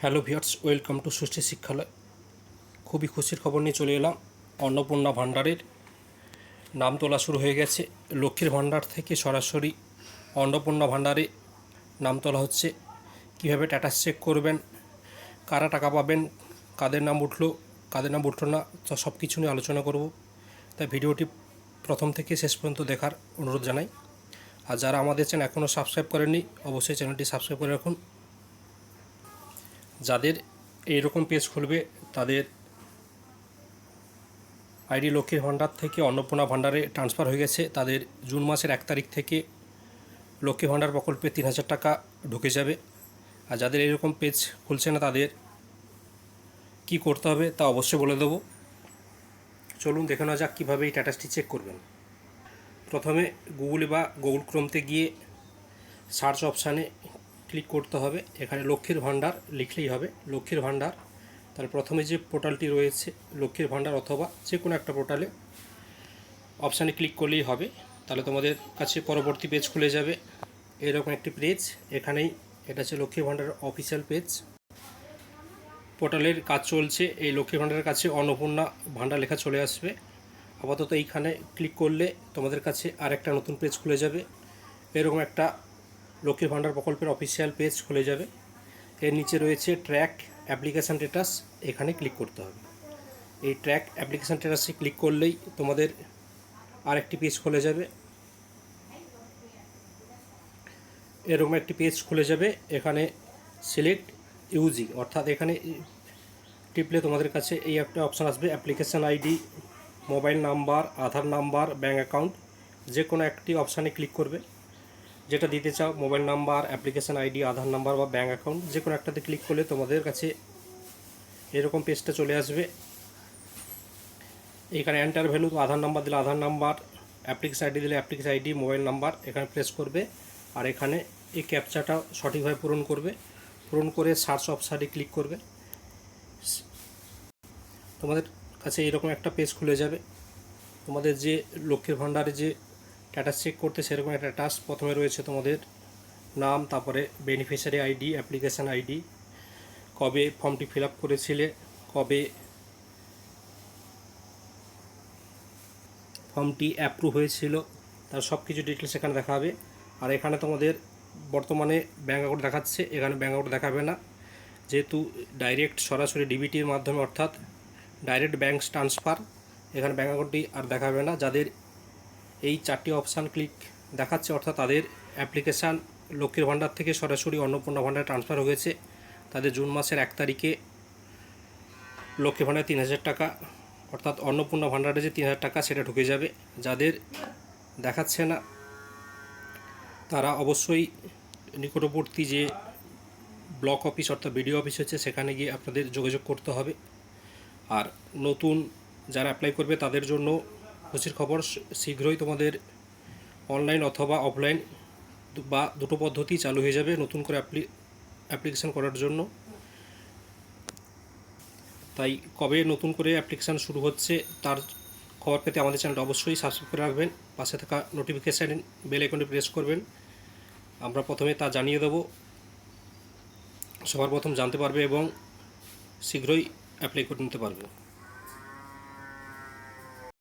Hello viewers, welcome to Sushthi Shikshalay. খুবই খুশির খবর নিয়ে চলে এলাম। অন্নপূর্ণা ভাণ্ডারের নাম তোলা শুরু হয়ে গেছে। লক্ষ্মীর ভাণ্ডার থেকে সরাসরি অন্নপূর্ণা ভাণ্ডারে নাম তোলা হচ্ছে। কীভাবে স্ট্যাটাস চেক করবেন, কারা টাকা পাবেন, কাদের নাম উঠলো, কাদের নাম উঠলো না, তো সব কিছু নিয়ে আলোচনা করব। তাই ভিডিওটি প্রথম থেকে শেষ পর্যন্ত দেখার অনুরোধ জানাই। আর যারা আমাদের চ্যানেল এখনও সাবস্ক্রাইব করেননি, অবশ্যই চ্যানেলটি সাবস্ক্রাইব করে রাখুন। যাদের এইরকম পেজ খুলবে তাদের আইডি লক্ষ্মীর ভাণ্ডার থেকে অন্নপূর্ণা ভাণ্ডারে ট্রান্সফার হয়ে গেছে, তাদের জুন মাসের 1 তারিখ থেকে লক্ষ্মী ভাণ্ডার প্রকল্পে 3000 টাকা ঢুকে যাবে। আর যাদের এরকম পেজ খুলছে না তাদের কি করতে হবে তা অবশ্যই বলে দেবো। চলুন দেখে নেওয়া যাক কীভাবে এই স্ট্যাটাসটি চেক করবেন। প্রথমে গুগল বা গুগল ক্রোমতে গিয়ে সার্চ অপশানে ক্লিক করতে হবে। এখানে লক্ষ্মীর ভাণ্ডার লিখলেই হবে, লক্ষ্মীর ভাণ্ডার। তার প্রথমে যে পোর্টালটি রয়েছে লক্ষ্মীর ভাণ্ডার, অথবা যে কোনো একটা পোর্টালে অপশানে ক্লিক করলেই হবে। তাহলে তোমাদের কাছে পরবর্তী পেজ খুলে যাবে, এরকম একটি পেজ। এখানেই এটা হচ্ছে লক্ষ্মীর ভাণ্ডারের অফিসিয়াল পেজ। পোর্টালের কাজ চলছে, এই লক্ষ্মীর ভাণ্ডারের কাছে অন্নপূর্ণা ভাণ্ডার লেখা চলে আসবে। আপাতত এইখানে ক্লিক করলে তোমাদের কাছে আরেকটা নতুন পেজ খুলে যাবে। এরকম একটা লক্ষ্মীর ভাণ্ডার প্রকল্পের অফিসিয়াল পেজ খুলে যাবে। এর নিচে রয়েছে ট্র্যাক অ্যাপ্লিকেশান স্ট্যাটাস, এখানে ক্লিক করতে হবে। এই ট্র্যাক অ্যাপ্লিকেশান স্ট্যাটাসে ক্লিক করলেই তোমাদের আরেকটি পেজ খুলে যাবে। এরকম একটি পেজ খুলে যাবে। এখানে সিলেক্ট ইউজি, অর্থাৎ এখানে টিপলে তোমাদের কাছে এই একটা অপশান আসবে, অ্যাপ্লিকেশান আইডি, মোবাইল নাম্বার, আধার নাম্বার, ব্যাঙ্ক অ্যাকাউন্ট। যে কোনো একটি অপশানে ক্লিক করবে, যেটা দিতে চাও, মোবাইল নাম্বার, অ্যাপ্লিকেশান আইডি, আধার নাম্বার বা ব্যাঙ্ক অ্যাকাউন্ট, যে কোনো একটাতে ক্লিক করলে তোমাদের কাছে এরকম পেজটা চলে আসবে। এখানে এন্টার ভ্যালু, আধার নাম্বার দিলে আধার নাম্বার, অ্যাপ্লিকেশান আইডি দিলে অ্যাপ্লিকেশান আইডি, মোবাইল নাম্বার এখানে প্রেস করবে। আর এখানে এই ক্যাপচাটা সঠিকভাবে পূরণ করবে। পূরণ করে সার্চ অপশানে ক্লিক করবে। তোমাদের কাছে এরকম একটা পেজ খুলে যাবে। তোমাদের যে লক্ষ্মীর ভাণ্ডারে যে স্ট্যাটাস চেক করতে সেরকম একটা টাস্ক প্রথমে রয়েছে তোমাদের নাম, তারপরে বেনিফিশিয়ারি আইডি, অ্যাপ্লিকেশান আইডি, কবে ফর্মটি ফিল আপ করেছিলে, কবে ফর্মটি অ্যাপ্রুভ হয়েছিল, তার সব কিছু ডিটেলস এখানে দেখাবে। আর এখানে তোমাদের বর্তমানে ব্যাঙ্ক অ্যাকাউন্ট দেখাচ্ছে, এখানে ব্যাঙ্ক অ্যাকাউন্ট দেখাবে না, যেহেতু ডাইরেক্ট সরাসরি ডিবিটির মাধ্যমে অর্থাৎ ডাইরেক্ট ব্যাঙ্ক ট্রান্সফার, এখানে ব্যাঙ্ক অ্যাকাউন্টটি আর দেখাবে না। যাদের এই 4টি অপশান ক্লিক দেখাচ্ছে অর্থাৎ তাদের অ্যাপ্লিকেশান লক্ষ্মীর ভাণ্ডার থেকে সরাসরি অন্নপূর্ণা ভাণ্ডারে ট্রান্সফার হয়ে গেছে, তাদের জুন মাসের 1 তারিখে লক্ষ্মীর ভাণ্ডারে 3000 টাকা, অর্থাৎ অন্নপূর্ণা ভাণ্ডারে যে 3000 টাকা সেটা ঢুকে যাবে। যাদের দেখাচ্ছে না তারা অবশ্যই নিকটবর্তী যে ব্লক অফিস অর্থাৎ বিডিও অফিস হচ্ছে সেখানে গিয়ে আপনাদের যোগাযোগ করতে হবে। আর নতুন যারা অ্যাপ্লাই করবে তাদের জন্য খুশির খবর, শীঘ্রই তোমাদের অনলাইন অথবা অফলাইন বা দুটো পদ্ধতি চালু হয়ে যাবে নতুন করে অ্যাপ্লিকেশান করার জন্য। তাই কবে নতুন করে অ্যাপ্লিকেশান শুরু হচ্ছে তার খবর পেতে আমাদের চ্যানেলটা অবশ্যই সাবস্ক্রাইব করে রাখবেন। পাশে থাকা নোটিফিকেশান বেল আইকনটি প্রেস করবেন, আমরা প্রথমে তা জানিয়ে দেবো, সবার প্রথম জানতে পারবে এবং শীঘ্রই অ্যাপ্লাই করে নিতে পারবে।